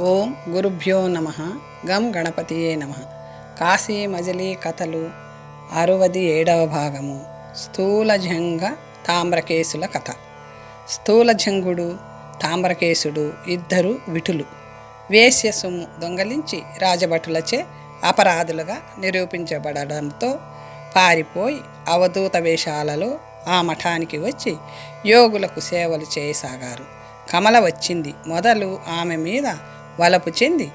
ఓం గురుభ్యో నమ. గం గణపతియే నమ. కాశీ మజిలీ కథలు 67వ భాగము. స్థూలజంగ తామ్రకేశుల కథ. స్థూలజంగుడు తామ్రకేశుడు ఇద్దరు విటులు వేశ్య సొమ్ము దొంగలించి రాజభటులచే అపరాధులుగా నిరూపించబడడంతో పారిపోయి అవధూత వేషాలలో ఆ మఠానికి వచ్చి యోగులకు సేవలు చేయసాగారు. కమల వచ్చింది మొదలు ఆమె మీద వలపు చెంది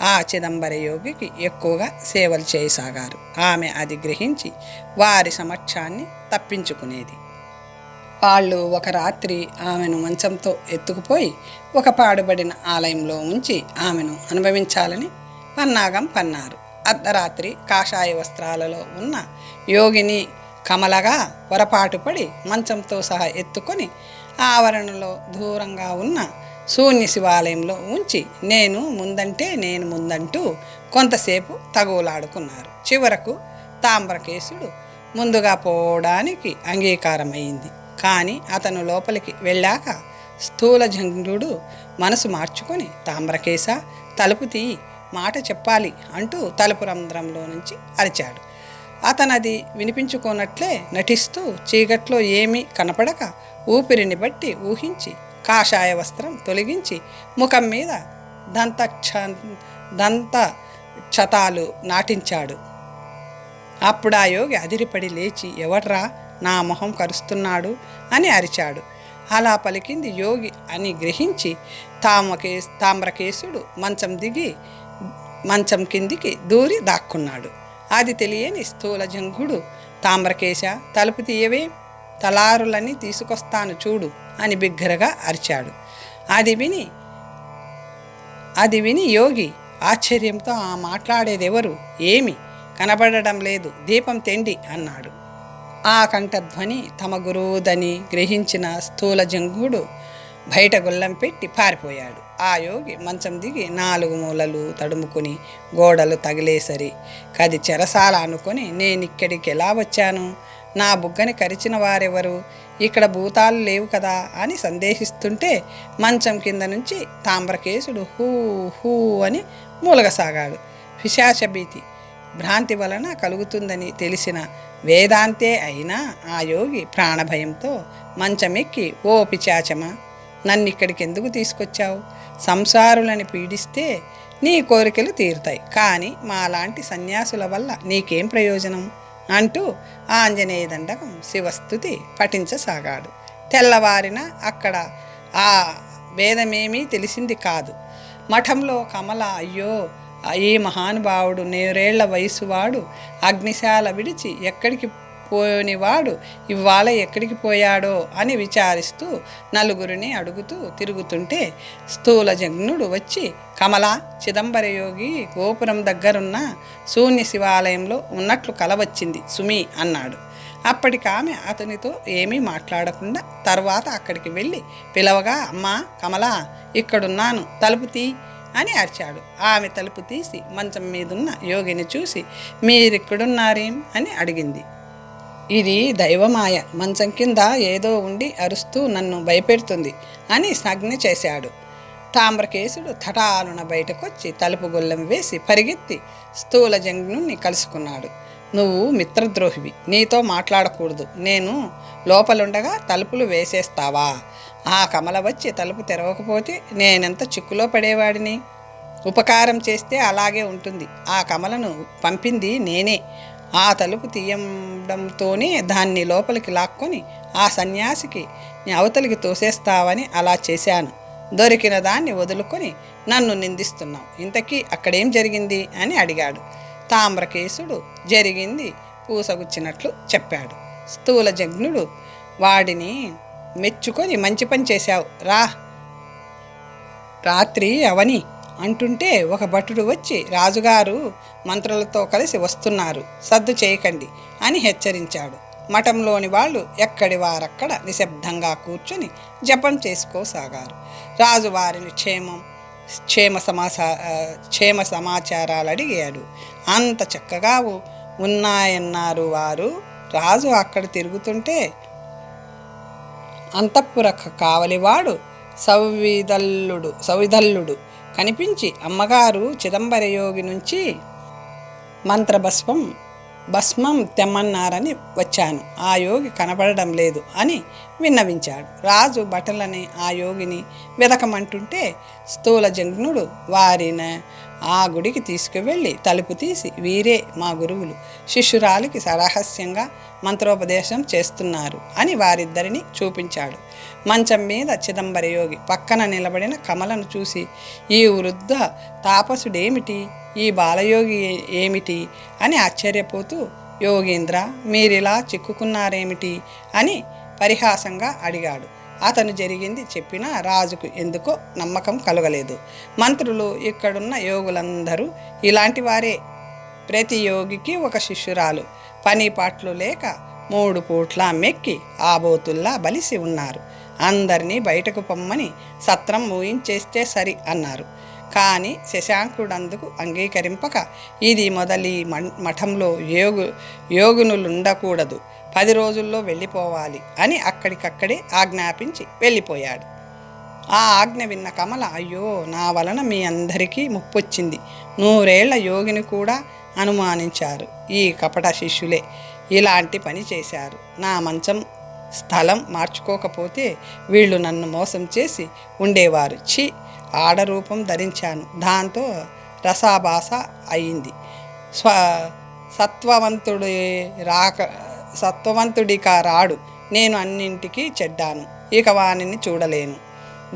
ఆ చిదంబర యోగికి ఎక్కువగా సేవలు చేయసాగారు. ఆమె అది గ్రహించి వారి సమక్షాన్ని తప్పించుకునేది. వాళ్ళు ఒక రాత్రి ఆమెను మంచంతో ఎత్తుకుపోయి ఒక పాడుబడిన ఆలయంలో ఉంచి ఆమెను అనుభవించాలని పన్నాగం పన్నారు. అర్ధరాత్రి కాషాయ వస్త్రాలలో ఉన్న యోగిని కమలగా పొరపాటుపడి మంచంతో సహా ఎత్తుకొని ఆవరణలో దూరంగా ఉన్న శూన్య శివాలయంలో ఉంచి నేను ముందంటూ కొంతసేపు తగులాడుకున్నారు. చివరకు తామ్రకేశుడు ముందుగా పోవడానికి అంగీకారమైంది. కానీ అతను లోపలికి వెళ్ళాక స్థూలజంగుడు మనసు మార్చుకొని, తామ్రకేశ, తలుపు తీయి, మాట చెప్పాలి అంటూ తలుపు రంధ్రంలో నుంచి అరిచాడు. అతనది వినిపించుకోనట్లే నటిస్తూ చీకట్లో ఏమీ కనపడక ఊపిరిని బట్టి ఊహించి కాషాయ వస్త్రం తొలగించి ముఖం మీద దంత క్షతాలు నాటించాడు. అప్పుడు ఆ యోగి అదిరిపడి లేచి, ఎవడ్రా నా మొహం కరుస్తున్నాడు అని అరిచాడు. అలా పలికింది యోగి అని గ్రహించి తామ్రకేశుడు మంచం కిందికి దూరి దాక్కున్నాడు. అది తెలియని స్థూలజంగుడు, తామ్రకేశ, తలుపు తీయవే, తలారులని తీసుకొస్తాను చూడు అని బిగ్గరగా అరిచాడు. అది విని యోగి ఆశ్చర్యంతో, ఆ మాట్లాడేదెవరు, ఏమి కనబడడం లేదు, దీపం తెండి అన్నాడు. ఆ కంఠధ్వని తమ గురువుదని గ్రహించిన స్థూలజంగుడు బయట గొల్లం పెట్టి పారిపోయాడు. ఆ యోగి మంచం దిగి 4 మూలలు తడుముకుని గోడలు తగిలేసరి కది చెరసాల అనుకొని, నేనిక్కడికి ఎలా వచ్చాను, నా బుగ్గని కరిచిన వారెవరు, ఇక్కడ భూతాలు లేవు కదా అని సందేహిస్తుంటే మంచం కింద నుంచి తామ్రకేశుడు హూ హూ అని మూలగసాగాడు. పిశాచభీతి భ్రాంతి వలన కలుగుతుందని తెలిసిన వేదాంతే అయినా ఆ యోగి ప్రాణభయంతో మంచమెక్కి, ఓ పిశాచమా, నన్నిక్కడికి ఎందుకు తీసుకొచ్చావు, సంసారులని పీడిస్తే నీ కోరికలు తీరుతాయి, కానీ మాలాంటి సన్యాసుల వల్ల నీకేం ప్రయోజనం అంటూ ఆంజనేయ దండకం శివస్థుతి పఠించసాగాడు. తెల్లవారిన అక్కడ ఆ వేదమేమీ తెలిసింది కాదు. మఠంలో కమల, అయ్యో, ఈ మహానుభావుడు 100 వయసువాడు అగ్నిశాల విడిచి ఎక్కడికి పోనివాడు ఇవాళ ఎక్కడికి పోయాడో అని విచారిస్తూ నలుగురిని అడుగుతూ తిరుగుతుంటే స్థూలజంగుడు వచ్చి, కమల, చిదంబర యోగి గోపురం దగ్గరున్న శూన్య శివాలయంలో ఉన్నట్లు కల వచ్చింది సుమి అన్నాడు. అప్పటికామె అతనితో ఏమీ మాట్లాడకుండా తర్వాత అక్కడికి వెళ్ళి పిలవగా, అమ్మా కమల, ఇక్కడున్నాను, తలుపు తీ అని అరిచాడు. ఆమె తలుపు తీసి మంచం మీదున్న యోగిని చూసి, మీరిక్కడున్నారేం అని అడిగింది. ఇది దైవమాయ, మంచం కింద ఏదో ఉండి అరుస్తూ నన్ను భయపెడుతుంది అని సంజ్ఞ చేశాడు. తామ్రకేశుడు తటాలున బయటకొచ్చి తలుపు గొల్లెం వేసి పరిగెత్తి స్థూలజంగుని కలుసుకున్నాడు. నువ్వు మిత్రద్రోహివి, నీతో మాట్లాడకూడదు, నేను లోపలుండగా తలుపులు వేసేస్తావా, ఆ కమల వచ్చి తలుపు తెరవకపోతే నేనెంత చిక్కులో పడేవాడిని, ఉపకారం చేస్తే అలాగే ఉంటుంది, ఆ కమలను పంపింది నేనే, ఆ తలుపు తీయడంతోనే దాన్ని లోపలికి లాక్కొని ఆ సన్యాసికి అవతలికి తోసేస్తావని అలా చేశాను, దొరికిన దాన్ని వదులుకొని నన్ను నిందిస్తున్నావు, ఇంతకీ అక్కడేం జరిగింది అని అడిగాడు. తామ్రకేశుడు జరిగింది పూసగుచ్చినట్లు చెప్పాడు. స్థూలజంగుడు వాడిని మెచ్చుకొని, మంచి పని చేశావు రా, రాత్రి అవని అంటుంటే ఒక భటుడు వచ్చి, రాజుగారు మంత్రులతో కలిసి వస్తున్నారు, సద్దు చేయకండి అని హెచ్చరించాడు. మఠంలోని వాళ్ళు ఎక్కడి వారక్కడ నిశ్శబ్దంగా కూర్చుని జపం చేసుకోసాగారు. రాజు వారిని క్షేమ సమాచారాలు అడిగాడు. అంత చక్కగా ఉన్నాయన్నారు వారు. రాజు అక్కడ తిరుగుతుంటే అంతఃపుర కావలివాడు సౌవిధల్లుడు కనిపించి అమ్మగారు చిదంబరయోగి నుంచి భస్మం తెమ్మన్నారని వచ్చాను. ఆ యోగి కనబడడం లేదు అని విన్నవించాడు. రాజు భటులని ఆ యోగిని వెదకమంటుంటే స్థూలజంఘ్నుడు వారిని ఆ గుడికి తీసుకువెళ్ళి తలుపు తీసి, వీరే మా గురువులు, శిష్యురాలికి రహస్యంగా మంత్రోపదేశం చేస్తున్నారు అని వారిద్దరిని చూపించాడు. మంచం మీద చిదంబరయోగి పక్కన నిలబడిన కమలను చూసి, ఈ వృద్ధ తాపసుడేమిటి, ఈ బాలయోగి ఏమిటి అని ఆశ్చర్యపోతూ, యోగీంద్ర, మీరిలా చిక్కుకున్నారేమిటి అని పరిహాసంగా అడిగాడు. అతను జరిగింది చెప్పినా రాజుకు ఎందుకో నమ్మకం కలగలేదు. మంత్రులు, ఇక్కడున్న యోగులందరూ ఇలాంటి వారే. ప్రతి యోగికి ఒక శిష్యురాలు. పని పాట్లు లేక 3 పూట్ల మెక్కి ఆబోతుల్లా బలిసి ఉన్నారు. అందరినీ బయటకు పొమ్మని సత్రం మూయించేస్తే సరి అన్నారు. కానీ శశాంకుడందుకు అంగీకరింపక, ఇది మొదలి మఠంలో యోగునులుండకూడదు, 10 రోజుల్లో వెళ్ళిపోవాలి అని అక్కడికక్కడే ఆజ్ఞాపించి వెళ్ళిపోయాడు. ఆ ఆజ్ఞ విన్న కమల, అయ్యో, నా వలన మీ అందరికీ ముప్పొచ్చింది. 100 ఏళ్ల యోగిని కూడా అనుమానించారు. ఈ కపట శిష్యులే ఇలాంటి పని చేశారు. నా మంచం స్థలం మార్చుకోకపోతే వీళ్ళు నన్ను మోసం చేసి ఉండేవారు. ఛీ, ఆడరూపం ధరించాను, దాంతో రసాభాస అయింది. సత్వవంతుడిక రాడు, నేను అన్నింటికీ చెడ్డాను, ఇక వానిని చూడలేను.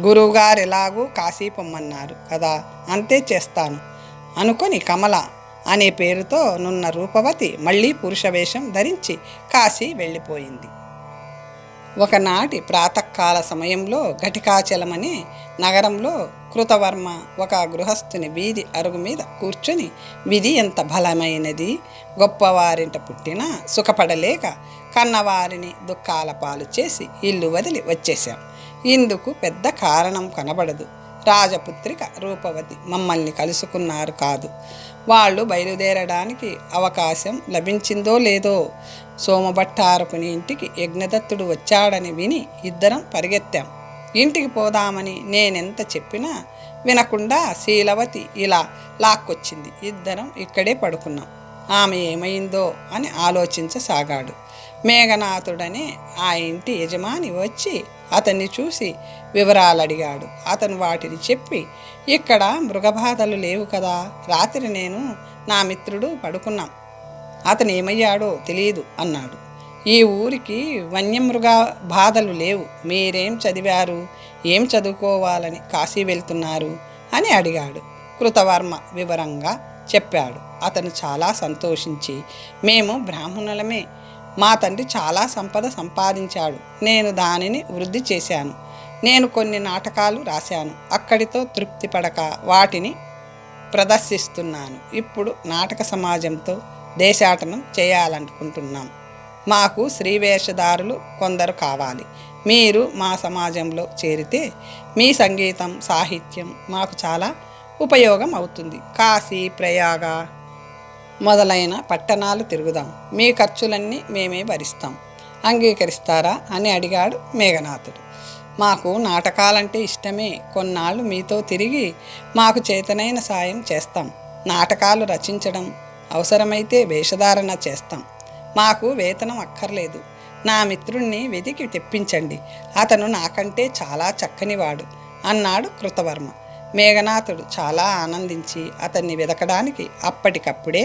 గురువుగారు ఎలాగూ కాశీ పొమ్మన్నారు కదా, అంతే చేస్తాను అనుకొని కమల అనే పేరుతో నున్న రూపవతి మళ్ళీ పురుషవేషం ధరించి కాశీ వెళ్ళిపోయింది. ఒకనాటి ప్రాతకాల సమయంలో ఘటికాచలమనే నగరంలో కృతవర్మ ఒక గృహస్థుని వీధి అరుగు మీద కూర్చొని, విధి ఎంత బలమైనది, గొప్పవారింట పుట్టినా సుఖపడలేక కన్నవారిని దుఃఖాల పాలు చేసి ఇల్లు వదిలి వచ్చేశాం. ఇందుకు పెద్ద కారణం కనబడదు. రాజపుత్రిక రూపవతి మమ్మల్ని కలుసుకున్నారు కాదు. వాళ్ళు బయలుదేరడానికి అవకాశం లభించిందో లేదో, సోమభట్టారకుని ఇంటికి యజ్ఞదత్తుడు వచ్చాడని విని ఇద్దరం పరిగెత్తాం. ఇంటికి పోదామని నేనెంత చెప్పినా వినకుండా శీలవతి ఇలా లాక్కొచ్చింది. ఇద్దరం ఇక్కడే పడుకున్నాం. ఆమె ఏమైందో అని ఆలోచించసాగాడు. మేఘనాథుడనే ఆ ఇంటి యజమాని వచ్చి అతన్ని చూసి వివరాలు అడిగాడు. అతను వాటిని చెప్పి, ఇక్కడ మృగబాధలు లేవు కదా, రాత్రి నేను నా మిత్రుడు పడుకున్నాం, అతను ఏమయ్యాడో తెలియదు అన్నాడు. ఈ ఊరికి వన్యమృగ బాధలు లేవు, మీరేం చదివారు, ఏం చదువుకోవాలని కాశీ వెళ్తున్నారు అని అడిగాడు. కృతవర్మ వివరంగా చెప్పాడు. అతను చాలా సంతోషించి, మేము బ్రాహ్మణులమే, మా తండ్రి చాలా సంపద సంపాదించాడు, నేను దానిని వృద్ధి చేశాను, నేను కొన్ని నాటకాలు రాశాను, అక్కడితో తృప్తి పడక వాటిని ప్రదర్శిస్తున్నాను. ఇప్పుడు నాటక సమాజంతో దేశాటనం చేయాలనుకుంటున్నాం. మాకు శ్రీవేషధారులు కొందరు కావాలి. మీరు మా సమాజంలో చేరితే మీ సంగీతం, సాహిత్యం మాకు చాలా ఉపయోగం అవుతుంది. కాశీ, ప్రయాగ మొదలైన పట్టణాలు తిరుగుదాం. మీ ఖర్చులన్నీ మేమే భరిస్తాం. అంగీకరిస్తారా అని అడిగాడు మేఘనాథుడు. మాకు నాటకాలంటే ఇష్టమే, కొన్నాళ్ళు మీతో తిరిగి మాకు చేతనైన సాయం చేస్తాం. నాటకాలు రచించడం, అవసరమైతే వేషధారణ చేస్తాం. మాకు వేతనం అక్కర్లేదు. నా మిత్రుణ్ణి వెతికి తెప్పించండి, అతను నాకంటే చాలా చక్కనివాడు అన్నాడు కృతవర్మ. మేఘనాథుడు చాలా ఆనందించి అతన్ని వెదకడానికి అప్పటికప్పుడే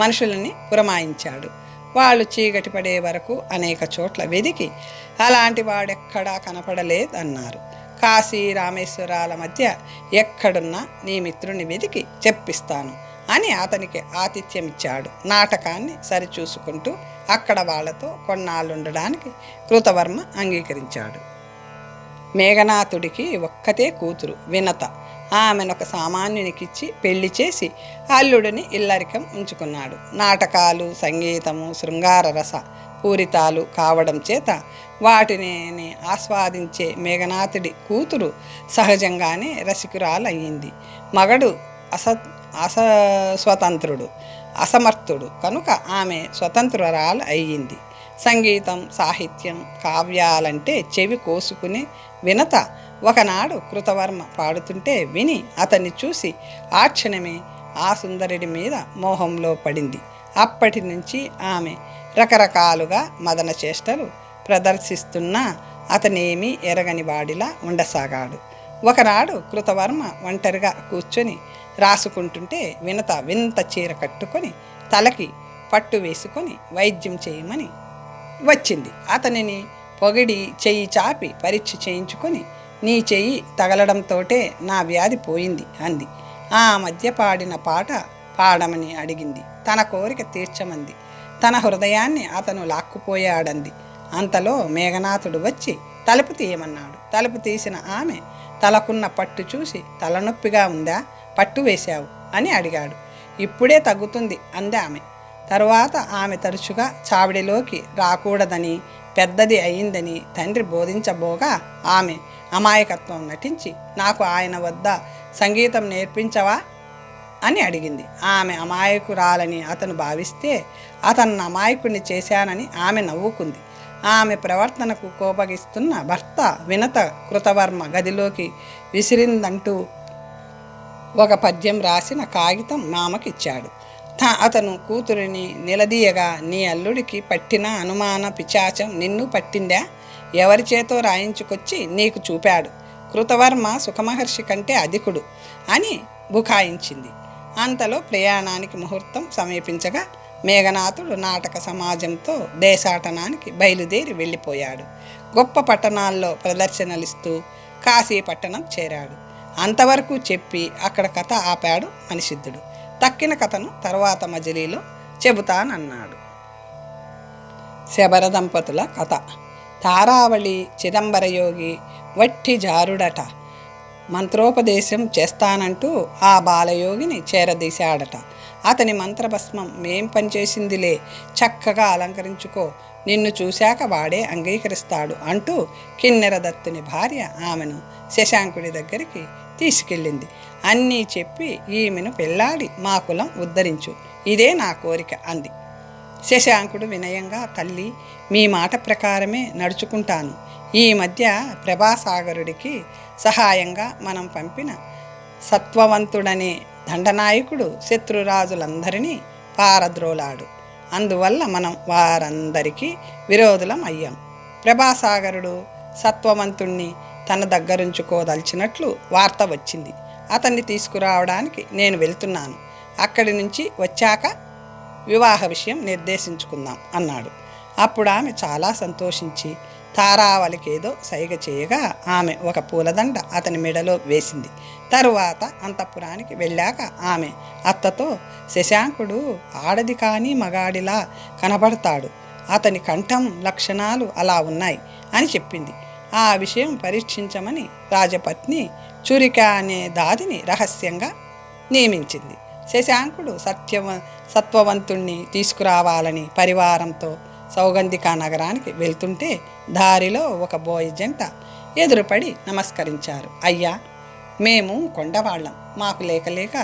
మనుషులని పురమాయించాడు. వాళ్ళు చీకటి పడే వరకు అనేక చోట్ల వెదికి అలాంటి వాడెక్కడా కనపడలేదన్నారు. కాశీ, రామేశ్వరాల మధ్య ఎక్కడున్నా నీ మిత్రుని వెతికి చెప్పిస్తాను అని అతనికి ఆతిథ్యమిచ్చాడు. నాటకాన్ని సరిచూసుకుంటూ అక్కడ వాళ్లతో కొన్నాళ్ళుండడానికి కృతవర్మ అంగీకరించాడు. మేఘనాథుడికి ఒక్కతే కూతురు వినత. ఆమెనొక సామాన్యునికిచ్చి పెళ్లి చేసి అల్లుడిని ఇల్లరికం ఉంచుకున్నాడు. నాటకాలు, సంగీతము శృంగార రస పూరితాలు కావడం చేత వాటిని ఆస్వాదించే మేఘనాథుడి కూతురు సహజంగానే రసికురాలయ్యింది. మగడు అసమర్థుడు కనుక ఆమె స్వతంత్రురాలు అయ్యింది. సంగీతం, సాహిత్యం, కావ్యాలంటే చెవి కోసుకునే వినత ఒకనాడు కృతవర్మ పాడుతుంటే విని అతన్ని చూసి ఆ క్షణమే ఆ సుందరుడి మీద మోహంలో పడింది. అప్పటి నుంచి ఆమె రకరకాలుగా మదన చేష్టలు ప్రదర్శిస్తున్నా అతనేమీ ఎరగని వాడిలా ఉండసాగాడు. ఒకనాడు కృతవర్మ ఒంటరిగా కూర్చొని రాసుకుంటుంటే వినత వింత చీర కట్టుకొని తలకి పట్టు వేసుకొని వైద్యం చేయమని వచ్చింది. అతనిని పొగిడి చెయ్యి చాపి పరీక్ష చేయించుకొని నీ చెయ్యి తగలడంతోటే నా వ్యాధి పోయింది అంది. ఆ మధ్య పాడిన పాట పాడమని అడిగింది. తన కోరిక తీర్చమంది. తన హృదయాన్ని అతను లాక్కుపోయాడంది. అంతలో మేఘనాథుడు వచ్చి తలుపు తీయమన్నాడు. తలుపు తీసిన ఆమె తలకున్న పట్టు చూసి తలనొప్పిగా ఉందా, పట్టు వేశావు అని అడిగాడు. ఇప్పుడే తగ్గుతుంది అంది ఆమె. తరువాత ఆమె తరచుగా చావిడిలోకి రాకూడదని పెద్దది అయిందని తండ్రి బోధించబోగా ఆమె అమాయకత్వం నటించి నాకు ఆయన వద్ద సంగీతం నేర్పించవా అని అడిగింది. ఆమె అమాయకురాలని అతను భావిస్తే అతన్ని అమాయకుడిని చేశానని ఆమె నవ్వుకుంది. ఆమె ప్రవర్తనకు కోపగిస్తున్న భర్త వినత కృతవర్మ గదిలోకి విసిరిందంటూ ఒక పద్యం రాసిన కాగితం మామకిచ్చాడు. అతను కూతురిని నిలదీయగా నీ అల్లుడికి పట్టిన అనుమాన పిశాచం నిన్ను పట్టిందా, ఎవరి చేతో రాయించుకొచ్చి నీకు చూపాడు, కృతవర్మ సుఖమహర్షి కంటే అధికుడు అని బుకాయించింది. అంతలో ప్రయాణానికి ముహూర్తం సమీపించగా మేఘనాథుడు నాటక సమాజంతో దేశాటనానికి బయలుదేరి వెళ్ళిపోయాడు. గొప్ప పట్టణాల్లో ప్రదర్శనలిస్తూ కాశీపట్టణం చేరాడు. అంతవరకు చెప్పి అక్కడ కథ ఆపాడు మనిషిద్ధుడు. తక్కిన కథను తర్వాత మజిలీలో చెబుతానన్నాడు. శబర దంపతుల కథ. తారావళి చిదంబరయోగి వట్టి జారుడట. మంత్రోపదేశం చేస్తానంటూ ఆ బాలయోగిని చేరదీశాడట. అతని మంత్రభస్మం మేం పనిచేసిందిలే, చక్కగా అలంకరించుకో, నిన్ను చూశాక వాడే అంగీకరిస్తాడు అంటూ కిన్నెరదత్తుని భార్య ఆమెను శశాంకుడి దగ్గరికి తీసుకెళ్ళింది. అన్నీ చెప్పి ఈమెను పెళ్ళాడి మా కులం ఉద్ధరించు, ఇదే నా కోరిక అంది. శశాంకుడు వినయంగా తల్లి మీ మాట ప్రకారమే నడుచుకుంటాను. ఈ మధ్య ప్రభాసాగరుడికి సహాయంగా మనం పంపిన సత్వవంతుడనే దండనాయకుడు శత్రురాజులందరినీ పారద్రోలాడు. అందువల్ల మనం వారందరికీ విరోధులం అయ్యాం. ప్రభాసాగరుడు సత్వవంతుణ్ణి తన దగ్గరుంచుకోదలిచినట్లు వార్త వచ్చింది. అతన్ని తీసుకురావడానికి నేను వెళ్తున్నాను. అక్కడి నుంచి వచ్చాక వివాహ విషయం నిర్దేశించుకుందాం అన్నాడు. అప్పుడు ఆమె చాలా సంతోషించి తారావళికేదో సైగ చేయగా ఆమె ఒక పూలదండ అతని మెడలో వేసింది. తరువాత అంతఃపురానికి వెళ్ళాక ఆమె అత్తతో శశాంకుడు ఆడది కానీ మగాడిలా కనబడతాడు, అతని కంఠం లక్షణాలు అలా ఉన్నాయి అని చెప్పింది. ఆ విషయం పరీక్షించమని రాజపత్ని చురిక అనే దాదిని రహస్యంగా నియమించింది. శశాంకుడు సత్వవంతుణ్ణి తీసుకురావాలని పరివారంతో సౌగంధికా నగరానికి వెళ్తుంటే దారిలో ఒక బోయి జంట ఎదురుపడి నమస్కరించారు. అయ్యా, మేము కొండవాళ్ళం, మాకు లేక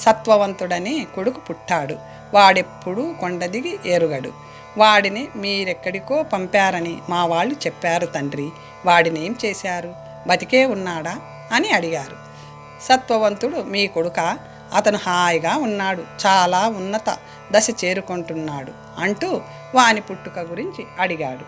సత్వవంతుడనే కొడుకు పుట్టాడు. వాడెప్పుడూ కొండ దిగి ఎరుగడు. వాడిని మీరెక్కడికో పంపారని మా వాళ్ళు చెప్పారు తండ్రి. వాడినేం చేశారు, బతికే ఉన్నాడా అని అడిగారు. సత్వవంతుడు మీ కొడుక, అతను హాయిగా ఉన్నాడు, చాలా ఉన్నత దశ చేరుకుంటున్నాడు అంటూ వాని పుట్టుక గురించి అడిగాడు.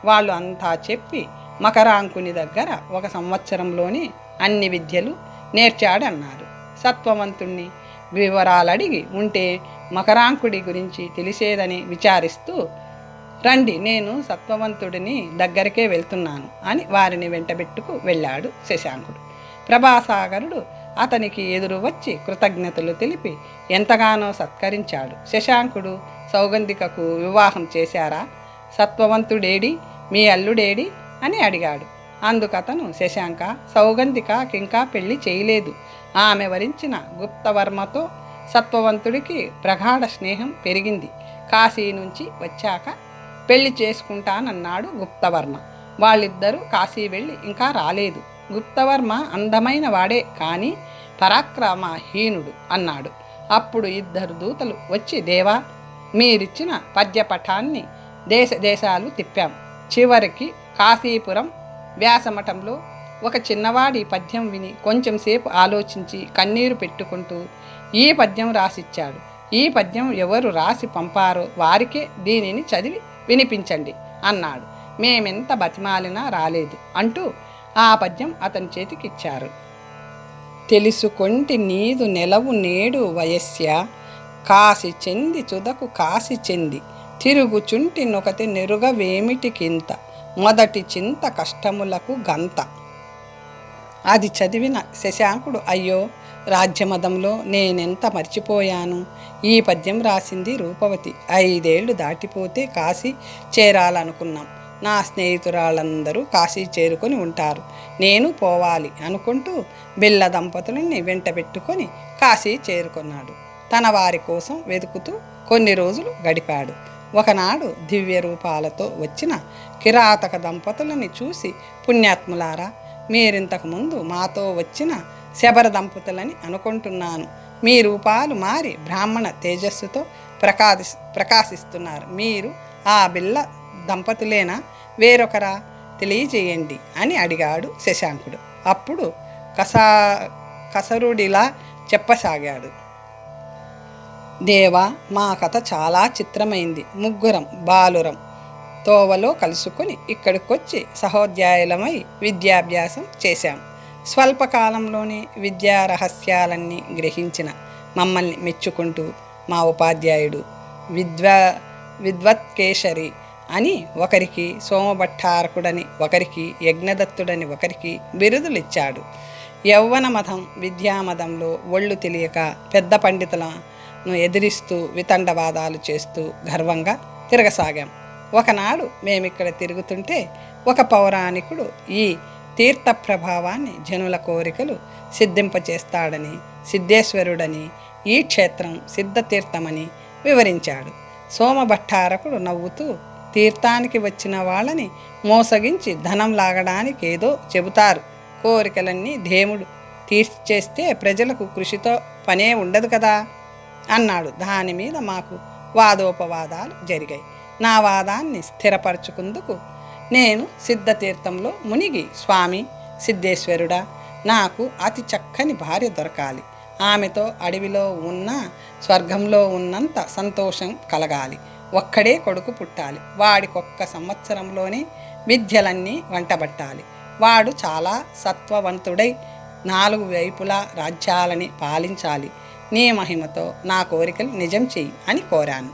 వాళ్ళు అంతా చెప్పి మకరాంకుని దగ్గర 1 సంవత్సరంలోనే అన్ని విద్యలు నేర్చాడన్నారు. సత్వవంతుణ్ణి వివరాలడిగి ఉంటే మకరాంకుడి గురించి తెలిసేదని విచారిస్తూ రండి, నేను సత్వవంతుడిని దగ్గరికే వెళ్తున్నాను అని వారిని వెంటబెట్టుకు వెళ్ళాడు శశాంకుడు. ప్రభాసాగరుడు అతనికి ఎదురు వచ్చి కృతజ్ఞతలు తెలిపి ఎంతగానో సత్కరించాడు. శశాంకుడు సౌగంధికకు వివాహం చేశారా, సత్వవంతుడేడి, మీ అల్లుడేడి అని అడిగాడు. అందుకతను శశాంక, సౌగంధికకింకా పెళ్లి చేయలేదు. ఆమె వరించిన గుప్తవర్మతో సత్వవంతుడికి ప్రగాఢ స్నేహం పెరిగింది. కాశీ నుంచి వచ్చాక పెళ్లి చేసుకుంటానన్నాడు గుప్తవర్మ. వాళ్ళిద్దరూ కాశీ వెళ్ళి ఇంకా రాలేదు. గుప్తవర్మ అందమైన వాడే కానీ పరాక్రమహీనుడు అన్నాడు. అప్పుడు 2 దూతలు వచ్చి దేవా, మీరిచ్చిన పద్యపఠాన్ని దేశాలు తిప్పాం. చివరికి కాశీపురం వ్యాసమఠంలో ఒక చిన్నవాడి పద్యం విని కొంచెంసేపు ఆలోచించి కన్నీరు పెట్టుకుంటూ ఈ పద్యం రాసిచ్చాడు. ఈ పద్యం ఎవరు రాసి పంపారో వారికే దీనిని చదివి వినిపించండి అన్నాడు. మేమెంత బతిమాలినా రాలేదు అంటూ ఆ పద్యం అతని చేతికిచ్చారు. తెలుసుకొంటి నీదు నెలవు నేడు వయస్య, కాసి చెంది చుదకు కాసి చెంది, తిరుగుచుంటి నొకటి నెరుగవేమిటికింత, మొదటి చింత కష్టములకు గంత. అది చదివిన శశాంకుడు, అయ్యో రాజ్యమదంలో నేనెంత మర్చిపోయాను. ఈ పద్యం రాసింది రూపవతి. 5 ఏళ్ళు దాటిపోతే కాశీ చేరాలనుకున్నాం. నా స్నేహితురాళ్ళందరూ కాశీ చేరుకొని ఉంటారు. నేను పోవాలి అనుకుంటూ బిళ్ళ దంపతులని వెంట పెట్టుకొని కాశీ చేరుకున్నాడు. తన వారి కోసం వెతుకుతూ కొన్ని రోజులు గడిపాడు. ఒకనాడు దివ్య రూపాలతో వచ్చిన కిరాతక దంపతులని చూసి, పుణ్యాత్ములారా, మీరింతకుముందు మాతో వచ్చిన శబర దంపతులని అనుకుంటున్నాను. మీ రూపాలు మారి బ్రాహ్మణ తేజస్సుతో ప్రకాశిస్తున్నారు. మీరు ఆ బిళ్ళ దంపతులేనా, వేరొకరా, తెలియజేయండి అని అడిగాడు శశాంకుడు. అప్పుడు కసరుడిలా చెప్పసాగాడు. దేవా, మా కథ చాలా చిత్రమైంది. ముగ్గురం బాలురం తోవలో కలుసుకొని ఇక్కడికొచ్చి సహోద్యాయులమై విద్యాభ్యాసం చేశాం. స్వల్పకాలంలోనే విద్యా రహస్యాలన్నీ గ్రహించిన మమ్మల్ని మెచ్చుకుంటూ మా ఉపాధ్యాయుడు విద్వత్కేశరి అని ఒకరికి, సోమభట్టారకుడని ఒకరికి, యజ్ఞదత్తుడని ఒకరికి బిరుదులిచ్చాడు. యవ్వనమదం విద్యామదంలో ఒళ్ళు తెలియక పెద్ద పండితులను ఎదిరిస్తూ వితండవాదాలు చేస్తూ గర్వంగా తిరగసాగాం. ఒకనాడు మేమిక్కడ తిరుగుతుంటే ఒక పౌరాణికుడు ఈ తీర్థ ప్రభావాన్ని జనుల కోరికలు సిద్ధింపచేస్తాడని, సిద్ధేశ్వరుడని, ఈ క్షేత్రం సిద్ధతీర్థమని వివరించాడు. సోమభట్టారకుడు నవ్వుతూ, తీర్థానికి వచ్చిన వాళ్ళని మోసగించి ధనం లాగడానికి ఏదో చెబుతారు. కోరికలన్నీ దేవుడు తీర్చేస్తే ప్రజలకు కృషితో పనే ఉండదు కదా అన్నాడు. దాని మీద మాకు వాదోపవాదాలు జరిగాయి. నా వాదాన్ని స్థిరపరచుకుందుకు నేను సిద్ధతీర్థంలో మునిగి, స్వామి సిద్ధేశ్వరుడా, నాకు అతి చక్కని భార్య దొరకాలి. ఆమెతో అడవిలో ఉన్న స్వర్గంలో ఉన్నంత సంతోషం కలగాలి. ఒక్కడే కొడుకు పుట్టాలి. వాడికొక్క సంవత్సరంలోనే విద్యలన్నీ వంటబట్టాలి. వాడు చాలా సత్వవంతుడై 4 వైపులా రాజ్యాలని పాలించాలి. నీ మహిమతో నా కోరికలు నిజం చెయ్యి అని కోరాను.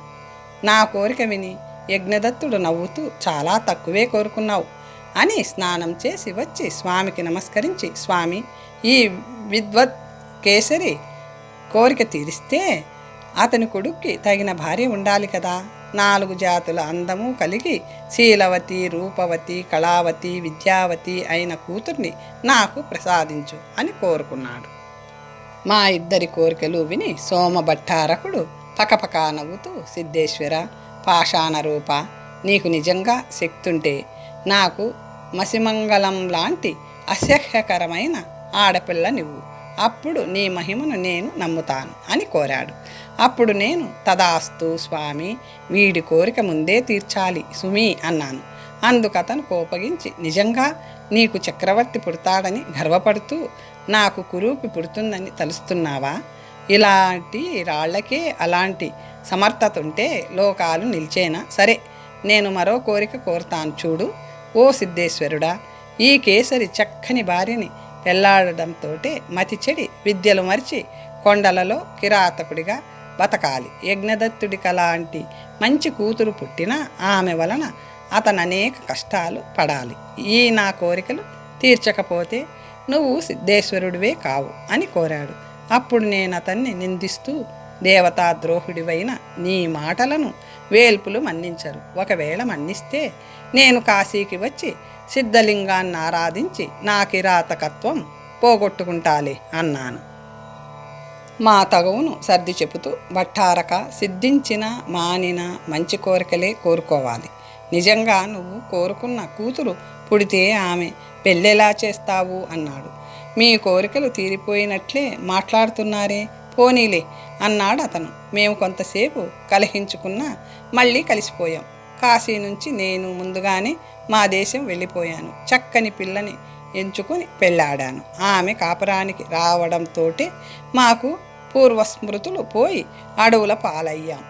నా కోరిక విని యజ్ఞదత్తుడు నవ్వుతూ, చాలా తక్కువే కోరుకున్నావు అని స్నానం చేసి వచ్చి స్వామికి నమస్కరించి, స్వామి, ఈ విద్వత్ కేసరి కోరిక తీరిస్తే అతని కొడుక్కి తగిన భార్య ఉండాలి కదా. 4 జాతుల అందము కలిగి శీలవతి, రూపవతి, కళావతి, విద్యావతి అయిన కూతుర్ని నాకు ప్రసాదించు అని కోరుకున్నాడు. మా ఇద్దరి కోరికలు విని సోమభట్టారకుడు పకపకా నవ్వుతూ, సిద్ధేశ్వర, పాషాణ రూప, నీకు నిజంగా శక్తుంటే నాకు మసిమంగళం లాంటి అసహ్యకరమైన ఆడపిల్లనివ్వు. అప్పుడు నీ మహిమను నేను నమ్ముతాను అని కోరాడు. అప్పుడు నేను, తదాస్తు స్వామి, వీడి కోరిక ముందే తీర్చాలి సుమి అన్నాను. అందుకతను కోపగించి, నిజంగా నీకు చక్రవర్తి పుడతాడని గర్వపడుతూ నాకు కురూపి పుడుతుందని తలుస్తున్నావా? ఇలాంటి రాళ్లకే అలాంటి సమర్థత ఉంటే లోకాలు నిలిచేనా? సరే, నేను మరో కోరిక కోరుతాను చూడు. ఓ సిద్ధేశ్వరుడా, ఈ కేసరి చక్కని భార్యని పెళ్లాడడంతో మతి చెడి విద్యలు మరిచి కొండలలో కిరాతకుడిగా బతకాలి. యజ్ఞదత్తుడికి అలాంటి మంచి కూతురు పుట్టినా ఆమె వలన అతను అనేక కష్టాలు పడాలి. ఈ నా కోరికలు తీర్చకపోతే నువ్వు సిద్ధేశ్వరుడివే కావు అని కోరాడు. అప్పుడు నేను అతన్ని నిందిస్తూ, దేవతా ద్రోహుడివైన నీ మాటలను వేల్పులు మన్నించరు. ఒకవేళ మన్నిస్తే నేను కాశీకి వచ్చి సిద్ధలింగాన్ని ఆరాధించి నా కిరాతకత్వం పోగొట్టుకుంటాలే అన్నాను. మా తగవును సర్ది చెబుతూ, భట్టారక, సిద్ధించిన మానిన మంచి కోరికలే కోరుకోవాలి. నిజంగా నువ్వు కోరుకున్న కూతురు పుడితే ఆమె పెళ్ళెలా చేస్తావు అన్నాడు. మీ కోరికలు తీరిపోయినట్లే మాట్లాడుతున్నారే, పోనీలే అన్నాడు అతను. మేము కొంతసేపు కలహించుకున్నా మళ్ళీ కలిసిపోయాం. కాశీ నుంచి నేను ముందుగానే మా దేశం వెళ్ళిపోయాను. చక్కని పిల్లని ఎంచుకుని పెళ్ళాడాను. ఆమె కాపురానికి రావడంతోటే మాకు పూర్వస్మృతులు పోయి అడవుల పాలయ్యాం.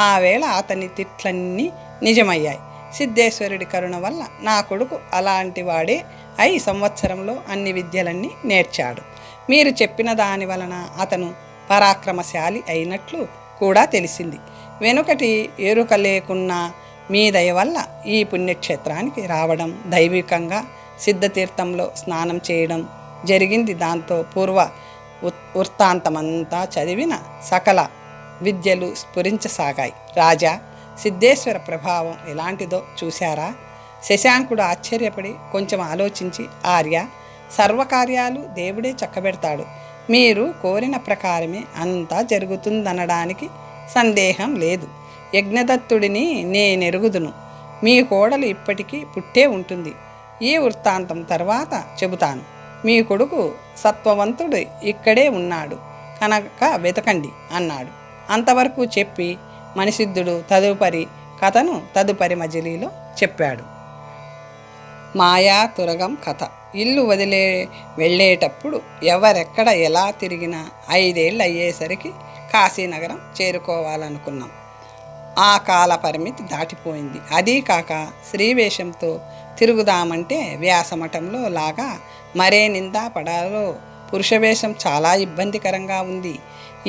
ఆ వేళ అతని తిట్లన్నీ నిజమయ్యాయి. సిద్ధేశ్వరుడి కరుణ వల్ల నా కొడుకు అలాంటి వాడే అయి సంవత్సరంలో అన్ని విద్యలన్నీ నేర్చాడు. మీరు చెప్పిన దాని వలన అతను పరాక్రమశాలి అయినట్లు కూడా తెలిసింది. వెనుకటి ఎరుక లేకున్నా మీ దయ వల్ల ఈ పుణ్యక్షేత్రానికి రావడం, దైవికంగా సిద్ధతీర్థంలో స్నానం చేయడం జరిగింది. దాంతో పూర్వ వృత్తాంతమంతా చదివిన సకల విద్యలు స్ఫురించసాగాయి. రాజా, సిద్ధేశ్వర ప్రభావం ఎలాంటిదో చూశారా? శశాంకుడు ఆశ్చర్యపడి కొంచెం ఆలోచించి, ఆర్య, సర్వకార్యాలు దేవుడే చక్కబెడతాడు. మీరు కోరిన ప్రకారమే అంతా జరుగుతుందనడానికి సందేహం లేదు. యజ్ఞదత్తుడిని నేనెరుగుదును. మీ కోడలు ఇప్పటికీ పుట్టే ఉంటుంది. ఈ వృత్తాంతం తర్వాత చెబుతాను. మీ కొడుకు సత్వవంతుడు ఇక్కడే ఉన్నాడు కనుక వెతకండి అన్నాడు. అంతవరకు చెప్పి మణిసిద్ధుడు తదుపరి కథను తదుపరి మజిలీలో చెప్పాడు. మాయా తురగం కథ. ఇల్లు వదిలే వెళ్ళేటప్పుడు ఎవరెక్కడ ఎలా తిరిగినా 5 ఏళ్ళు అయ్యేసరికి కాశీనగరం చేరుకోవాలనుకున్నాం. ఆ కాల పరిమితి దాటిపోయింది. అదీ కాక శ్రీవేషంతో తిరుగుదామంటే వ్యాసమఠంలో లాగా మరే నిందా పడాలో పురుషవేషం చాలా ఇబ్బందికరంగా ఉంది.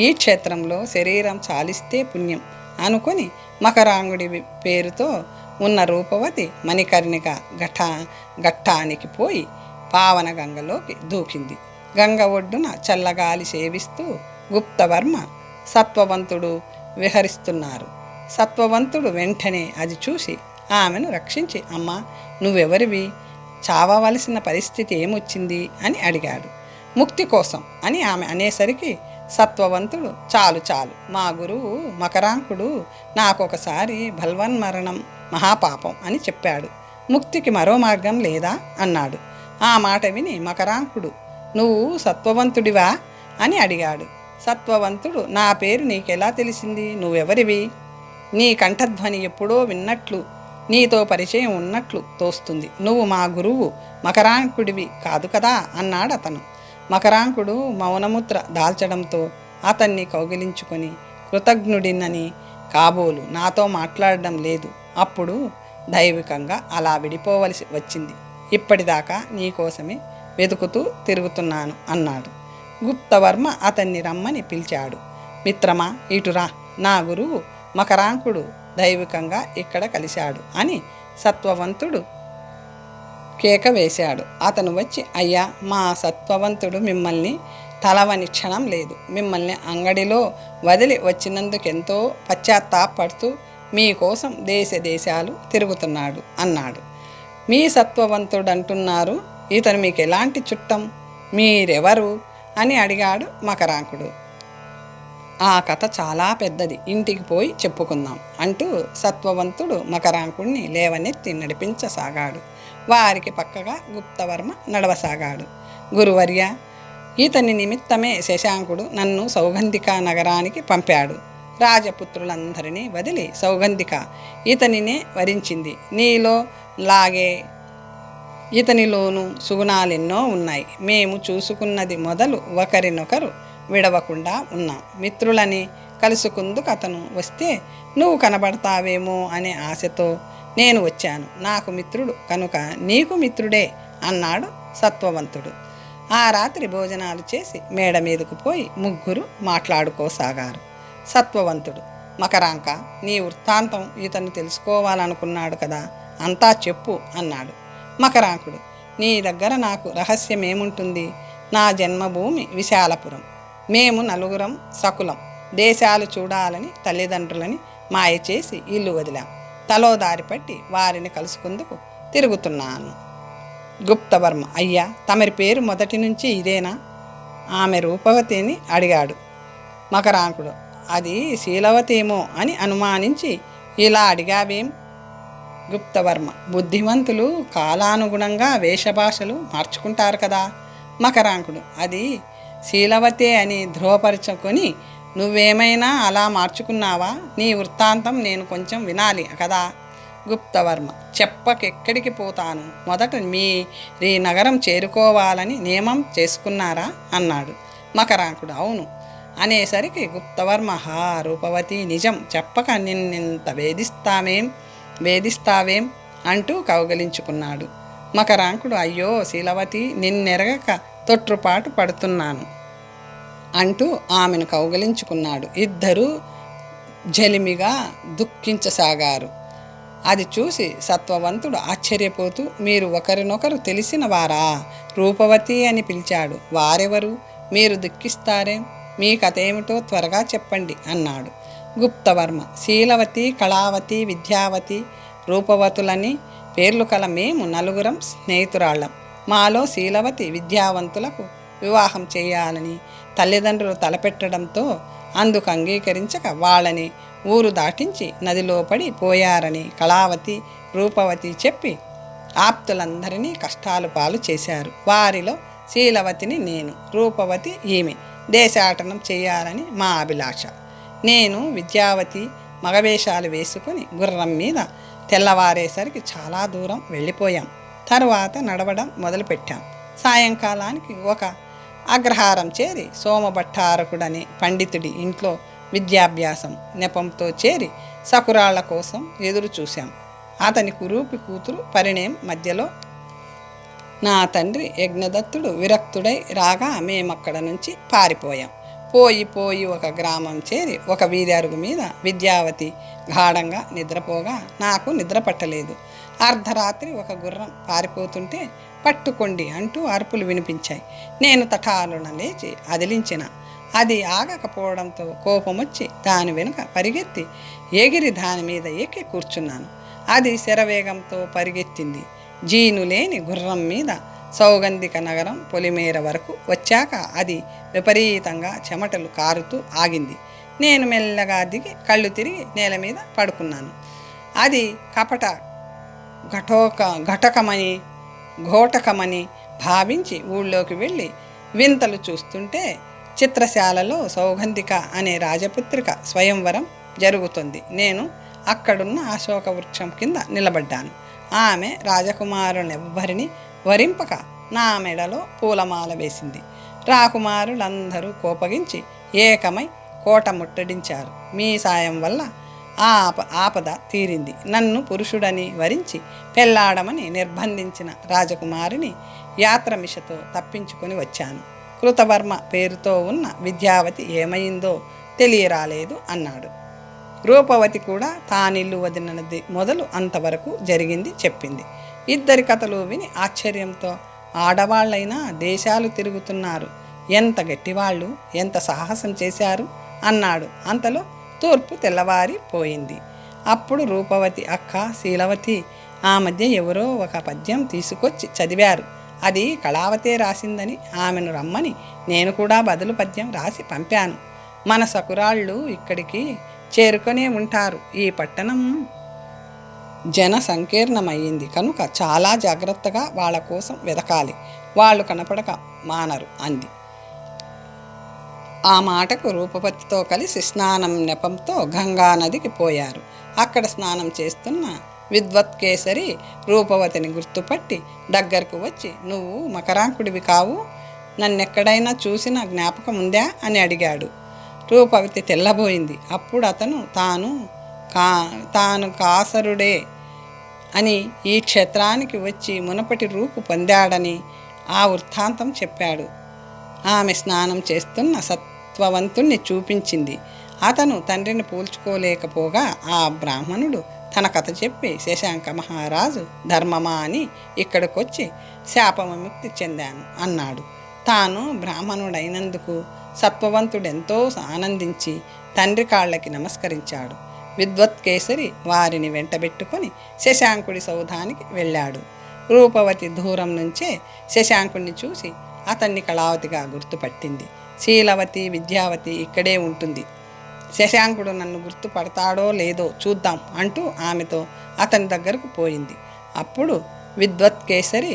ఈ క్షేత్రంలో శరీరం చాలిస్తే పుణ్యం అనుకొని మకరాంగుడి పేరుతో ఉన్న రూపవతి మణికర్ణిక ఘట్టానికి పోయి పావన గంగలోకి దూకింది. గంగ ఒడ్డున చల్లగాలి సేవిస్తూ గుప్తవర్మ సత్వవంతుడు విహరిస్తున్నారు. సత్వవంతుడు వెంటనే అది చూసి ఆమెను రక్షించి, అమ్మా, నువ్వెవరివి? చావవలసిన పరిస్థితి ఏమొచ్చింది అని అడిగాడు. ముక్తి కోసం అని ఆమె అనేసరికి సత్వవంతుడు, చాలు చాలు, మా గురువు మకరాంకుడు నాకొకసారి బల్వన్మరణం మహాపాపం అని చెప్పాడు. ముక్తికి మరో మార్గం లేదా అన్నాడు. ఆ మాట విని మకరాంకుడు, నువ్వు సత్వవంతుడివా అని అడిగాడు. సత్వవంతుడు, నా పేరు నీకెలా తెలిసింది? నువ్వెవరివి? నీ కంఠధ్వని ఎప్పుడో విన్నట్లు, నీతో పరిచయం ఉన్నట్లు తోస్తుంది. నువ్వు మా గురువు మకరాంకుడివి కాదు కదా అన్నాడు అతను. మకరాంకుడు మౌనముద్ర దాల్చడంతో అతన్ని కౌగిలించుకొని, కృతజ్ఞుడినని కాబోలు, నాతో మాట్లాడడం లేదు. అప్పుడు దైవికంగా అలా విడిపోవలసి వచ్చింది. ఇప్పటిదాకా నీకోసమే వెతుకుతూ తిరుగుతున్నాను అన్నాడు. గుప్తవర్మ అతన్ని రమ్మని పిలిచాడు. మిత్రమా, ఇటురా, నా గురువు మకరాంకుడు దైవికంగా ఇక్కడ కలిశాడు అని సత్వవంతుడు కేక వేశాడు. అతను వచ్చి, అయ్యా, మా సత్వవంతుడు మిమ్మల్ని తలవని క్షణం లేదు. మిమ్మల్ని అంగడిలో వదిలి వచ్చినందుకెంతో పశ్చాత్తాపడుతూ మీకోసం దేశాలు తిరుగుతున్నాడు అన్నాడు. మీ సత్వవంతుడంటున్నారు, ఇతను మీకు ఎలాంటి చుట్టం? మీరెవరు అని అడిగాడు మకరాంకుడు. ఆ కథ చాలా పెద్దది, ఇంటికి పోయి చెప్పుకుందాం అంటూ సత్వవంతుడు మకరాంకుడిని లేవనెత్తి నడిపించసాగాడు. వారికి పక్కగా గుప్తవర్మ నడవసాగాడు. గురువర్య, ఇతని నిమిత్తమే శశాంకుడు నన్ను సౌగంధికా నగరానికి పంపాడు. రాజపుత్రులందరినీ వదిలి సౌగంధిక ఇతనినే వరించింది. నీలో లాగే ఇతనిలోనూ సుగుణాలెన్నో ఉన్నాయి. మేము చూసుకున్నది మొదలు ఒకరినొకరు విడవకుండా ఉన్నాం. మిత్రులని కలుసుకుందుకు అతను వస్తే నువ్వు కనబడతావేమో అనే ఆశతో నేను వచ్చాను. నాకు మిత్రుడు కనుక నీకు మిత్రుడే అన్నాడు సత్వవంతుడు. ఆ రాత్రి భోజనాలు చేసి మేడ మీదకు పోయి ముగ్గురు మాట్లాడుకోసాగారు. సత్వవంతుడు, మకరాంక, నీ వృత్తాంతం ఇతను తెలుసుకోవాలనుకున్నాడు కదా, అంతా చెప్పు అన్నాడు. మకరాంకుడు, నీ దగ్గర నాకు రహస్యమేముంటుంది? నా జన్మభూమి విశాలపురం. మేము నలుగురం సకులం. దేశాలు చూడాలని తల్లిదండ్రులని మాయ చేసి ఇల్లు వదిలాం. తలో దారి పట్టి వారిని కలుసుకుందుకు తిరుగుతున్నాను. గుప్తవర్మ, అయ్యా, తమరి పేరు మొదటి నుంచి ఇదేనా? ఆమె రూపవతిని అడిగాడు. మకరాంకుడు, అది శీలవతేమో అని అనుమానించి ఇలా అడిగావేం? గుప్తవర్మ, బుద్ధిమంతులు కాలానుగుణంగా వేషభాషలు మార్చుకుంటారు కదా. మకరాంకుడు, అది శీలవతే అని ధృవపరచుకొని నువ్వేమైనా అలా మార్చుకున్నావా? నీ వృత్తాంతం నేను కొంచెం వినాలి కదా. గుప్తవర్మ: చెప్పకెక్కడికి పోతాను, మొదట మీ నగరం చేరుకోవాలని నియమం చేసుకున్నారా అన్నాడు. మకరాంకుడు: అవును అనేసరికి గుప్తవర్మ: హా రూపవతి, నిజం చెప్పక నిన్నింత వేధిస్తావేం అంటూ కౌగలించుకున్నాడు. మకరాంకుడు: అయ్యో శీలవతి, నిన్నెరగక తొట్రుపాటు పడుతున్నాను అంటూ ఆమెను కౌగలించుకున్నాడు. ఇద్దరూ జలిమిగా దుఃఖించసాగారు. అది చూసి సత్వవంతుడు ఆశ్చర్యపోతూ, మీరు ఒకరినొకరు తెలిసిన వారా? రూపవతి అని పిలిచాడు. వారెవరు? మీరు దుఃఖిస్తారేం? మీ కథేమిటో త్వరగా చెప్పండి అన్నాడు. గుప్తవర్మ: శీలవతి, కళావతి, విద్యావతి, రూపవతులని పేర్లు కల మేము నలుగురం స్నేహితురాళ్ళం. మాలో శీలవతి విద్యావంతులకు వివాహం చేయాలని తల్లిదండ్రులు తలపెట్టడంతో అందుకు అంగీకరించక వాళ్ళని ఊరు దాటించి నదిలో పడి పోయారని కళావతి, రూపవతి చెప్పి ఆప్తులందరినీ కష్టాలు పాలు చేశారు. వారిలో శీలవతిని నేను, రూపవతి ఈమె. దేశాటనం చేయాలని మా అభిలాష. నేను విద్యావతి మగవేషాలు వేసుకొని గుర్రం మీద తెల్లవారేసరికి చాలా దూరం వెళ్ళిపోయాం. తరువాత నడవడం మొదలుపెట్టాం. సాయంకాలానికి ఒక అగ్రహారం చేరి సోమభట్టారకుడనే పండితుడి ఇంట్లో విద్యాభ్యాసం నెపంతో చేరి సకురాళ్ల కోసం ఎదురు చూశాం. అతని కురూపి కూతురు పరిణయం మధ్యలో నా తండ్రి యజ్ఞదత్తుడు విరక్తుడై రాగా మేమక్కడ నుంచి పారిపోయాం. పోయి ఒక గ్రామం చేరి ఒక వీధి అరుగు మీద విద్యావతి గాఢంగా నిద్రపోగా నాకు నిద్ర పట్టలేదు. అర్ధరాత్రి ఒక గుర్రం పారిపోతుంటే పట్టుకోండి అంటూ అరుపులు వినిపించాయి. నేను తటాలున లేచి అదిలించిన. అది ఆగకపోవడంతో కోపమొచ్చి దాని వెనుక పరిగెత్తి ఎగిరి దాని మీద ఎక్కి కూర్చున్నాను. అది శరవేగంతో పరిగెత్తింది. జీను లేని గుర్రం మీద సౌగంధిక నగరం పొలిమేర వరకు వచ్చాక అది విపరీతంగా చెమటలు కారుతూ ఆగింది. నేను మెల్లగా దిగి కళ్ళు తిరిగి నేల మీద పడుకున్నాను. అది కపట ఘోటకమని భావించి ఊళ్ళోకి వెళ్ళి వింతలు చూస్తుంటే చిత్రశాలలో సౌగంధిక అనే రాజపుత్రిక స్వయంవరం జరుగుతుంది. నేను అక్కడున్న అశోక వృక్షం కింద నిలబడ్డాను. ఆమె రాజకుమారులెవ్వరిని వరింపక నా మెడలో పూలమాల వేసింది. రాకుమారులందరూ కోపగించి ఏకమై కోట ముట్టడించారు. మీ సాయం వల్ల ఆపద తీరింది. నన్ను పురుషుడని వరించి పెళ్లాడమని నిర్బంధించిన రాజకుమారిని యాత్రమిషతో తప్పించుకొని వచ్చాను. కృతవర్మ పేరుతో ఉన్న విద్యావతి ఏమైందో తెలియరాలేదు అన్నాడు. రూపవతి కూడా తానిల్లు వదిలినది మొదలు అంతవరకు జరిగింది చెప్పింది. ఇద్దరి కథలు విని ఆశ్చర్యంతో ఆడవాళ్ళైనా దేశాలు తిరుగుతున్నారు, ఎంత గట్టివాళ్ళు, ఎంత సాహసం చేశారు అన్నాడు. అంతలో తూర్పు తెల్లవారిపోయింది. అప్పుడు రూపవతి అక్క శీలవతి ఆ మధ్య ఎవరో ఒక పద్యం తీసుకొచ్చి చదివారు. అది కళావతే రాసిందని ఆమెను రమ్మని నేను కూడా బదులు పద్యం రాసి పంపాను. మన సకురాళ్ళు ఇక్కడికి చేరుకొనే ఉంటారు. ఈ పట్టణం జన సంకీర్ణమయ్యింది కనుక చాలా జాగ్రత్తగా వాళ్ళ కోసం వెదకాలి. వాళ్ళు కనపడక మానరు అంది. ఆ మాటకు రూపవతితో కలిసి స్నానం నెపంతో గంగా నదికి పోయారు. అక్కడ స్నానం చేస్తున్న విద్వత్కేసరి రూపవతిని గుర్తుపట్టి దగ్గరకు వచ్చి, నువ్వు మకరాంకుడివి కావు, నన్నెక్కడైనా చూసిన జ్ఞాపకం ఉందా అని అడిగాడు. రూపవతి తెల్లబోయింది. అప్పుడు అతను తాను కాసరుడే అని ఈ క్షేత్రానికి వచ్చి మునపటి రూపు పొందాడని ఆ వృత్తాంతం చెప్పాడు. ఆమె స్నానం చేస్తున్న సత్వవంతుణ్ణి చూపించింది. అతను తండ్రిని పోల్చుకోలేకపోగా ఆ బ్రాహ్మణుడు తన కథ చెప్పి, శశాంక మహారాజు ధర్మమా అని ఇక్కడికొచ్చి శాపవిముక్తి చెందాను అన్నాడు. తాను బ్రాహ్మణుడైనందుకు సత్వవంతుడెంతో ఆనందించి తండ్రి కాళ్ళకి నమస్కరించాడు. విద్వత్కేసరి వారిని వెంటబెట్టుకొని శశాంకుడి సౌధానికి వెళ్ళాడు. రూపవతి దూరం నుంచే శశాంకుడిని చూసి అతన్ని కళావతిగా గుర్తుపట్టింది. శీలవతి, విద్యావతి ఇక్కడే ఉంటుంది. శశాంకుడు నన్ను గుర్తుపడతాడో లేదో చూద్దాం అంటూ ఆమెతో అతని దగ్గరకు పోయింది. అప్పుడు విద్వత్కేసరి,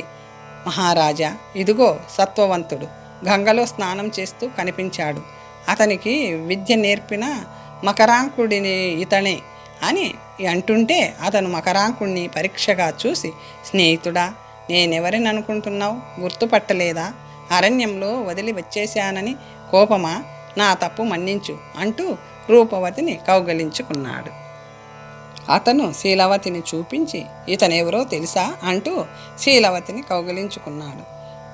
మహారాజా, ఇదిగో సత్వవంతుడు గంగలో స్నానం చేస్తూ కనిపించాడు. అతనికి విద్య నేర్పిన మకరాంకుడిని ఇతనే అని అంటుంటే అతను మకరాంకుణ్ణి పరీక్షగా చూసి, స్నేహితుడా, నేనెవరిని అనుకుంటున్నావు? గుర్తుపట్టలేదా? అరణ్యంలో వదిలి వచ్చేశానని కోపమా? నా తప్పు మన్నించు అంటూ రూపవతిని కౌగలించుకున్నాడు. అతను శీలవతిని చూపించి, ఇతనెవరో తెలుసా అంటూ శీలవతిని కౌగిలించుకున్నాడు.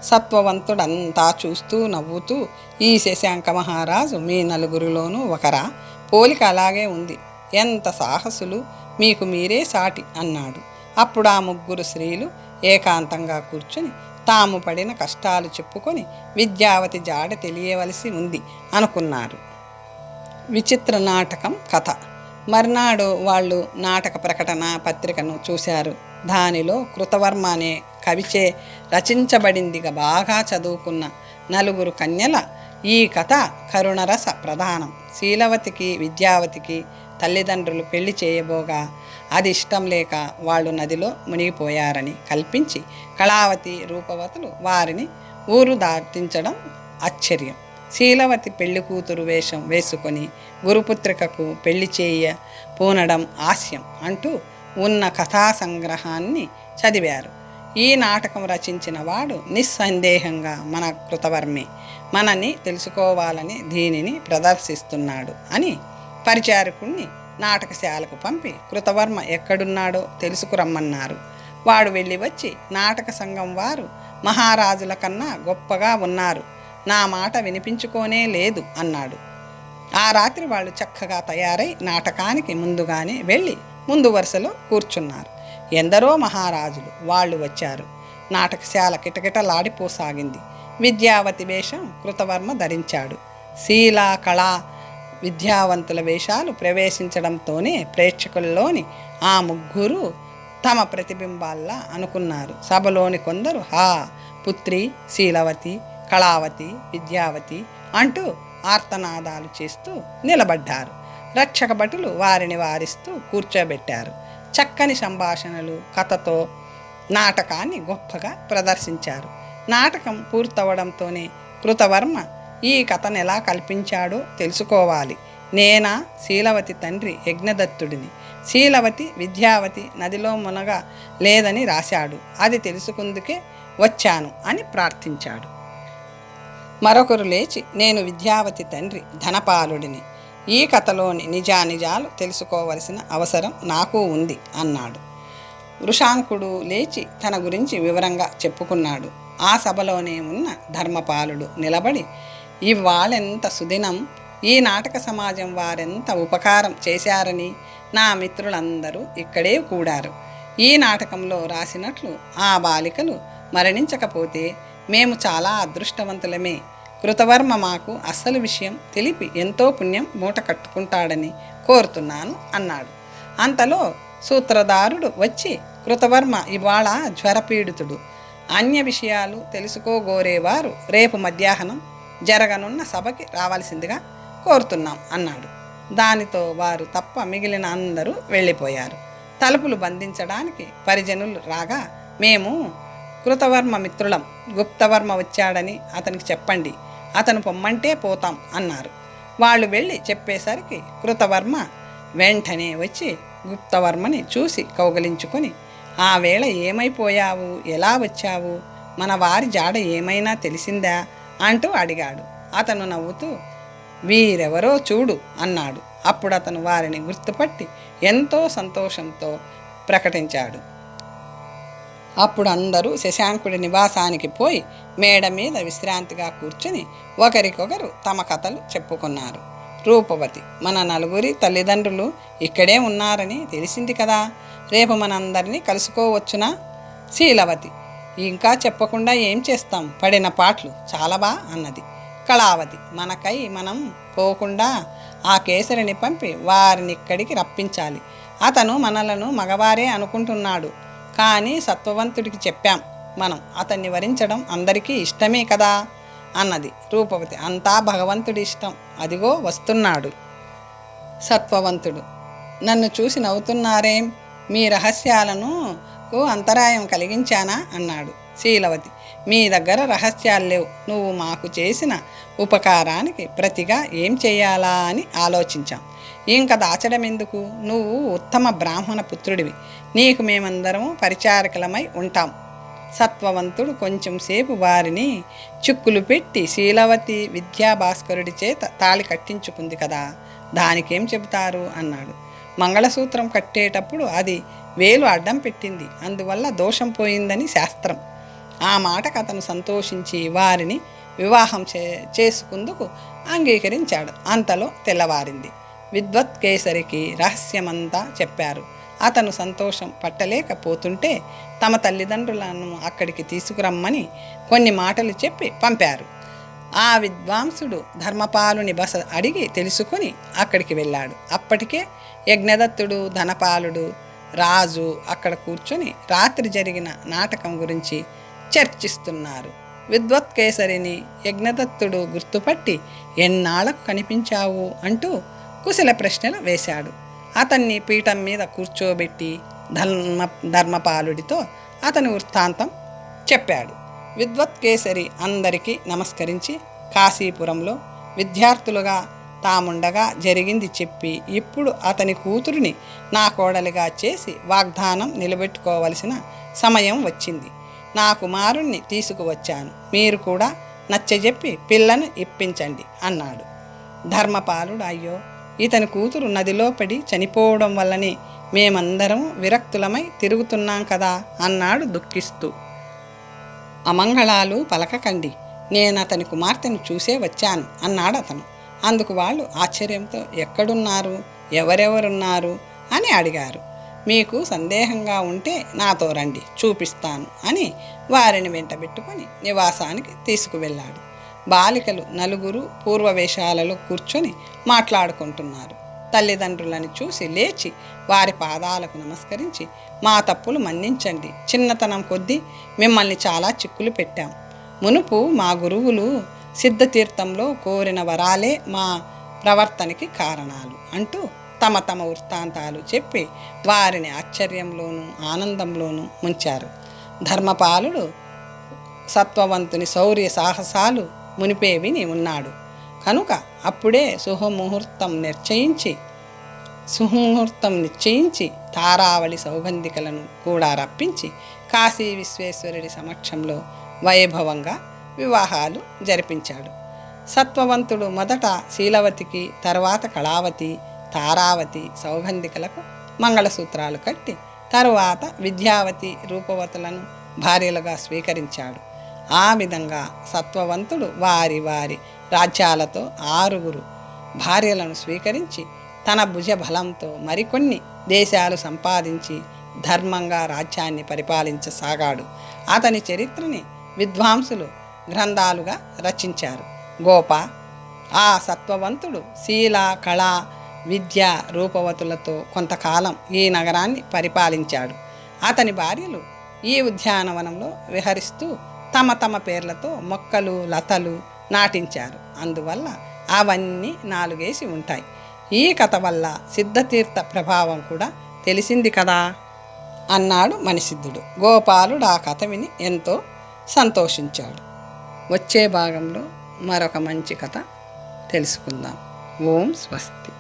సత్వవంతుడంతా చూస్తూ నవ్వుతూ, ఈ శశాంక మహారాజు మీ నలుగురిలోనూ ఒకరా? పోలిక అలాగే ఉంది. ఎంత సాహసులు, మీకు మీరే సాటి అన్నాడు. అప్పుడు ఆ ముగ్గురు స్త్రీలు ఏకాంతంగా కూర్చుని తాము పడిన కష్టాలు చెప్పుకొని విద్యావతి జాడ తెలియవలసి ఉంది అనుకున్నారు. విచిత్ర నాటకం కథ. మర్నాడు వాళ్ళు నాటక ప్రకటన పత్రికను చూశారు. దానిలో కృతవర్మ అనే కవిచే రచించబడిందిగా బాగా చదువుకున్న నలుగురు కన్యల ఈ కథ కరుణరస ప్రధానం. శీలవతికి విద్యావతికి తల్లిదండ్రులు పెళ్లి చేయబోగా అది ఇష్టం లేక వాళ్ళు నదిలో మునిగిపోయారని కల్పించి కళావతి రూపవతులు వారిని ఊరు దాటించడం ఆశ్చర్యం. శీలవతి పెళ్లి కూతురు వేషం వేసుకొని గురుపుత్రికకు పెళ్లి చేయ పూనడం హాస్యం అంటూ ఉన్న కథా సంగ్రహాన్ని చదివారు. ఈ నాటకం రచించిన వాడు నిస్సందేహంగా మన కృతవర్మే, మనని తెలుసుకోవాలని దీనిని ప్రదర్శిస్తున్నాడు అని పరిచారకుణ్ణి నాటకశాలకు పంపి కృతవర్మ ఎక్కడున్నాడో తెలుసుకురమ్మన్నారు. వాడు వెళ్ళి వచ్చి, నాటక సంఘం వారు మహారాజుల కన్నా గొప్పగా ఉన్నారు, నా మాట వినిపించుకోనే లేదు అన్నాడు. ఆ రాత్రి వాళ్ళు చక్కగా తయారై నాటకానికి ముందుగానే వెళ్ళి ముందు వరుసలో కూర్చున్నారు. ఎందరో మహారాజులు వాళ్ళు వచ్చారు. నాటకశాల కిటకిటలాడిపోసాగింది. విద్యావతి వేషం కృతవర్మ ధరించాడు. శీల, కళా, విద్యావంతుల వేషాలు ప్రవేశించడంతోనే ప్రేక్షకుల్లోని ఆ ముగ్గురు తమ ప్రతిబింబాల్లా అనుకున్నారు. సభలోని కొందరు హా, పుత్రి, శీలవతి, కళావతి, విద్యావతి అంటూ ఆర్తనాదాలు చేస్తూ నిలబడ్డారు. రక్షక భటులు వారిని వారిస్తూ కూర్చోబెట్టారు. చక్కని సంభాషణలు, కథతో నాటకాన్ని గొప్పగా ప్రదర్శించారు. నాటకం పూర్తవడంతోనే కృతవర్మ ఈ కథను ఎలా కల్పించాడో తెలుసుకోవాలి. నేనా శీలవతి తండ్రి యజ్ఞదత్తుడిని. శీలవతి విద్యావతి నదిలో మునగ లేదని రాశాడు. అది తెలుసుకుందుకే వచ్చాను అని ప్రార్థించాడు. మరొకరు లేచి, నేను విద్యావతి తండ్రి ధనపాలుడిని. ఈ కథలోని నిజానిజాలు తెలుసుకోవలసిన అవసరం నాకు ఉంది అన్నాడు. వృషాంకుడు లేచి తన గురించి వివరంగా చెప్పుకున్నాడు. ఆ సభలోనే ఉన్న ధర్మపాలుడు నిలబడి, ఇవాళెంత సుదినం, ఈ నాటక సమాజం వారెంత ఉపకారం చేశారని నా మిత్రులందరూ ఇక్కడే కూడారు. ఈ నాటకంలో రాసినట్లు ఆ బాలికలు మరణించకపోతే మేము చాలా అదృష్టవంతులమే. కృతవర్మ మాకు అసలు విషయం తెలిపి ఎంతో పుణ్యం మూట కట్టుకుంటాడని కోరుతున్నాను అన్నాడు. అంతలో సూత్రధారుడు వచ్చి, కృతవర్మ ఇవాళ జ్వరపీడితుడు. అన్య విషయాలు తెలుసుకోగోరేవారు రేపు మధ్యాహ్నం జరగనున్న సభకి రావాల్సిందిగా కోరుతున్నాం అన్నాడు. దానితో వారు తప్ప మిగిలిన అందరూ వెళ్ళిపోయారు. తలుపులు బంధించడానికి పరిజనులు రాగా, మేము కృతవర్మ మిత్రులం, గుప్తవర్మ వచ్చాడని అతనికి చెప్పండి, అతను పొమ్మంటే పోతాం అన్నారు. వాళ్ళు వెళ్ళి చెప్పేసరికి కృతవర్మ వెంటనే వచ్చి గుప్తవర్మని చూసి కౌగలించుకొని, ఆ వేళ ఏమైపోయావు, ఎలా వచ్చావు, మన వారి జాడ ఏమైనా తెలిసిందా అంటూ అడిగాడు. అతను నవ్వుతూ, వీరెవరో చూడు అన్నాడు. అప్పుడు అతను వారిని గుర్తుపట్టి ఎంతో సంతోషంతో ప్రకటించాడు. అప్పుడు అందరూ శశాంకుడి నివాసానికి పోయి మేడ మీద విశ్రాంతిగా కూర్చుని ఒకరికొకరు తమ కథలు చెప్పుకున్నారు. రూపవతి, మన నలుగురి తల్లిదండ్రులు ఇక్కడే ఉన్నారని తెలిసింది కదా, రేపు మనందరినీ కలుసుకోవచ్చునా? శీలవతి, ఇంకా చెప్పకుండా ఏం చేస్తాం, పడిన పాటలు చాలవా అన్నది. కళావతి, మనకై మనం పోకుండా ఆ కేసరిని పంపి వారిని ఇక్కడికి రప్పించాలి. అతను మనలను మగవారే అనుకుంటున్నాడు, కానీ సత్వవంతుడికి చెప్పాం మనం, అతన్ని వరించడం అందరికీ ఇష్టమే కదా అన్నది. రూపవతి, అంతా భగవంతుడి ఇష్టం, అదిగో వస్తున్నాడు. సత్వవంతుడు, నన్ను చూసి నవ్వుతున్నారేం, మీ రహస్యాలను అంతరాయం కలిగించానా అన్నాడు. శీలవతి, మీ దగ్గర రహస్యాలు లేవు, నువ్వు మాకు చేసిన ఉపకారానికి ప్రతిగా ఏం చేయాలా అని ఆలోచించాం. ఇంక దాచడం ఎందుకు? నువ్వు ఉత్తమ బ్రాహ్మణ పుత్రుడివి, నీకు మేమందరము పరిచారకులమై ఉంటాం. సత్వవంతుడు కొంచెం సేపు వారిని చిక్కులు పెట్టి శీలవతి విద్యాభాస్కరుడి చేత తాళి కట్టించుకుంది కదా, దానికేం చెబుతారు అన్నాడు. మంగళసూత్రం కట్టేటప్పుడు అది వేలు అడ్డం పెట్టింది, అందువల్ల దోషం పోయిందని శాస్త్రం. ఆ మాటకు అతను సంతోషించి వారిని వివాహం చేసుకుందుకు అంగీకరించాడు. అంతలో తెల్లవారింది. విద్వత్ కేసరికి రహస్యమంతా చెప్పారు. అతను సంతోషం పట్టలేకపోతుంటే తమ తల్లిదండ్రులను అక్కడికి తీసుకురమ్మని కొన్ని మాటలు చెప్పి పంపారు. ఆ విద్వాంసుడు ధర్మపాలుని బస అడిగి తెలుసుకొని అక్కడికి వెళ్ళాడు. అప్పటికే యజ్ఞదత్తుడు, ధనపాలుడు, రాజు అక్కడ కూర్చొని రాత్రి జరిగిన నాటకం గురించి చర్చిస్తున్నారు. విద్వత్ కేసరిని యజ్ఞదత్తుడు గుర్తుపట్టి ఎన్నాళ్లకు కనిపించావు అంటూ కుశల ప్రశ్నలు వేశాడు. అతన్ని పీఠం మీద కూర్చోబెట్టి ధర్మపాలుడితో అతని వృత్తాంతం చెప్పాడు. విద్వత్ కేసరి అందరికీ నమస్కరించి కాశీపురంలో విద్యార్థులుగా తాముండగా జరిగింది చెప్పి, ఇప్పుడు అతని కూతురిని నా కోడలిగా చేసి వాగ్దానం నిలబెట్టుకోవలసిన సమయం వచ్చింది. నా కుమారుణ్ణి తీసుకువచ్చాను, మీరు కూడా నచ్చజెప్పి పిల్లను ఇప్పించండి అన్నాడు. ధర్మపాలుడు, అయ్యో, ఇతని కూతురు నదిలో పడి చనిపోవడం వల్లనే మేమందరం విరక్తులమై తిరుగుతున్నాం కదా అన్నాడు దుఃఖిస్తూ. అమంగళాలు పలకకండి, నేను అతని కుమార్తెను చూసే వచ్చాను అన్నాడు అతను. అందుకు వాళ్ళు ఆశ్చర్యంతో ఎక్కడున్నారు, ఎవరెవరున్నారు అని అడిగారు. మీకు సందేహంగా ఉంటే నాతో రండి, చూపిస్తాను అని వారిని వెంటబెట్టుకొని నివాసానికి తీసుకువెళ్ళాడు. బాలికలు నలుగురు పూర్వవేషాలలో కూర్చొని మాట్లాడుకుంటున్నారు. తల్లిదండ్రులను చూసి లేచి వారి పాదాలకు నమస్కరించి, మా తప్పులు మన్నించండి, చిన్నతనం కొద్దీ మిమ్మల్ని చాలా చిక్కులు పెట్టాం. మునుపు మా గురువులు సిద్ధతీర్థంలో కోరిన వరాలే మా ప్రవర్తనకి కారణాలు అంటూ తమ తమ వృత్తాంతాలు చెప్పి వారిని ఆశ్చర్యంలోనూ ఆనందంలోనూ ముంచారు. ధర్మపాలుడు సత్వవంతుని శౌర్య సాహసాలు మునిపే విని ఉన్నాడు కనుక అప్పుడే సుముహూర్తం నిశ్చయించి తారావళి సౌగంధికలను కూడా రప్పించి కాశీ విశ్వేశ్వరుడి సమక్షంలో వైభవంగా వివాహాలు జరిపించాడు. సత్వవంతుడు మొదట శీలవతికి, తర్వాత కళావతి, తారావతి, సౌగంధికలకు మంగళసూత్రాలు కట్టి తరువాత విద్యావతి, రూపవతులను భార్యలుగా స్వీకరించాడు. ఆ విధంగా సత్వవంతుడు వారి వారి రాజ్యాలతో 6 భార్యలను స్వీకరించి తన భుజబలంతో మరికొన్ని దేశాలు సంపాదించి ధర్మంగా రాజ్యాన్ని పరిపాలించసాగాడు. అతని చరిత్రని విద్వాంసులు గ్రంథాలుగా రచించారు. గోప ఆ సత్వవంతుడు శీల, కళ, విద్య, రూపవతులతో కొంతకాలం ఈ నగరాన్ని పరిపాలించాడు. అతని భార్యలు ఈ ఉద్యానవనంలో విహరిస్తూ తమ తమ పేర్లతో మొక్కలు, లతలు నాటించారు. అందువల్ల అవన్నీ 4 ఉంటాయి. ఈ కథ వల్ల సిద్ధతీర్థ ప్రభావం కూడా తెలిసింది కదా అన్నాడు మణిసిద్ధుడు. గోపాలుడు ఆ కథ విని ఎంతో సంతోషించాడు. వచ్చే భాగంలో మరొక మంచి కథ తెలుసుకుందాం. ఓం స్వస్తి.